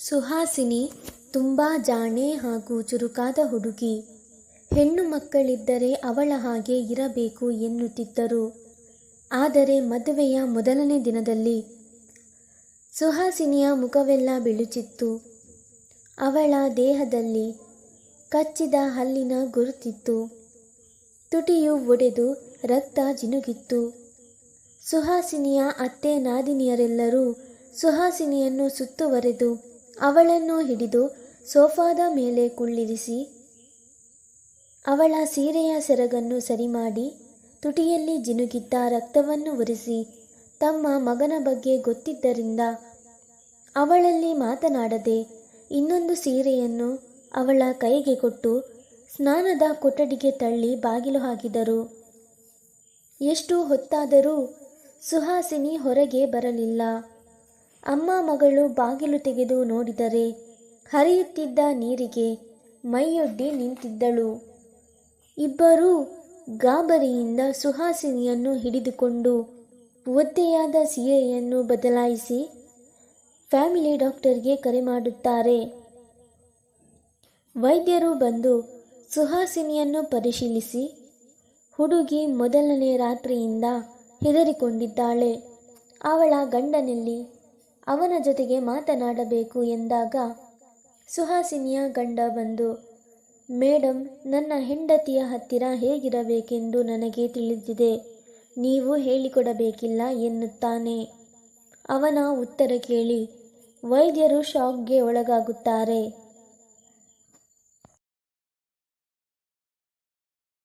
ಸುಹಾಸಿನಿ ತುಂಬ ಜಾಣೆ ಹಾಗೂ ಚುರುಕಾದ ಹುಡುಗಿ. ಹೆಣ್ಣು ಮಕ್ಕಳಿದ್ದರೆ ಅವಳ ಹಾಗೆ ಇರಬೇಕು ಎನ್ನುತ್ತಿದ್ದರು. ಆದರೆ ಮದುವೆಯ ಮೊದಲನೇ ದಿನದಲ್ಲಿ ಸುಹಾಸಿನಿಯ ಮುಖವೆಲ್ಲ ಬಿಳುಚಿತ್ತು. ಅವಳ ದೇಹದಲ್ಲಿ ಕಚ್ಚಿದ ಹಲ್ಲಿನ ಗುರುತಿತ್ತು. ತುಟಿಯು ಒಡೆದು ರಕ್ತ ಜಿನುಗಿತ್ತು. ಸುಹಾಸಿನಿಯ ಅತ್ತೆ ನಾದಿನಿಯರೆಲ್ಲರೂ ಸುಹಾಸಿನಿಯನ್ನು ಸುತ್ತುವರೆದು ಅವಳನ್ನು ಹಿಡಿದು ಸೋಫಾದ ಮೇಲೆ ಕುಳ್ಳಿರಿಸಿ ಅವಳ ಸೀರೆಯ ಸೆರಗನ್ನು ಸರಿಮಾಡಿ ತುಟಿಯಲ್ಲಿ ಜಿನುಗಿದ್ದ ರಕ್ತವನ್ನು ಒರೆಸಿ ತಮ್ಮ ಮಗನ ಬಗ್ಗೆ ಗೊತ್ತಿದ್ದರಿಂದ ಅವಳಲ್ಲಿ ಮಾತನಾಡದೆ ಇನ್ನೊಂದು ಸೀರೆಯನ್ನು ಅವಳ ಕೈಗೆ ಕೊಟ್ಟು ಸ್ನಾನದ ಕೊಠಡಿಗೆ ತಳ್ಳಿ ಬಾಗಿಲು ಹಾಕಿದರು. ಎಷ್ಟು ಹೊತ್ತಾದರೂ ಸುಹಾಸಿನಿ ಹೊರಗೆ ಬರಲಿಲ್ಲ. ಅಮ್ಮ ಮಗಳು ಬಾಗಿಲು ತೆಗೆದು ನೋಡಿದರೆ ಹರಿಯುತ್ತಿದ್ದ ನೀರಿಗೆ ಮೈಯೊಡ್ಡಿ ನಿಂತಿದ್ದಳು. ಇಬ್ಬರೂ ಗಾಬರಿಯಿಂದ ಸುಹಾಸಿನಿಯನ್ನು ಹಿಡಿದುಕೊಂಡು ಒದ್ದೆಯಾದ ಸೀರೆಯನ್ನು ಬದಲಾಯಿಸಿ ಫ್ಯಾಮಿಲಿ ಡಾಕ್ಟರ್ಗೆ ಕರೆ ಮಾಡುತ್ತಾರೆ. ವೈದ್ಯರು ಬಂದು ಸುಹಾಸಿನಿಯನ್ನು ಪರಿಶೀಲಿಸಿ, ಹುಡುಗಿ ಮೊದಲನೇ ರಾತ್ರಿಯಿಂದ ಹೆದರಿಕೊಂಡಿದ್ದಾಳೆ, ಅವಳ ಗಂಡನಲ್ಲಿ ಅವನ ಜೊತೆಗೆ ಮಾತನಾಡಬೇಕು ಎಂದಾಗ ಸುಹಾಸಿನಿಯ ಗಂಡ ಬಂದು, ಮೇಡಮ್, ನನ್ನ ಹೆಂಡತಿಯ ಹತ್ತಿರ ಹೇಗಿರಬೇಕೆಂದು ನನಗೆ ತಿಳಿದಿದೆ, ನೀವು ಹೇಳಿಕೊಡಬೇಕಿಲ್ಲ ಎನ್ನುತ್ತಾನೆ. ಅವನ ಉತ್ತರ ಕೇಳಿ ವೈದ್ಯರು ಶಾಕ್ಗೆ ಒಳಗಾಗುತ್ತಾರೆ.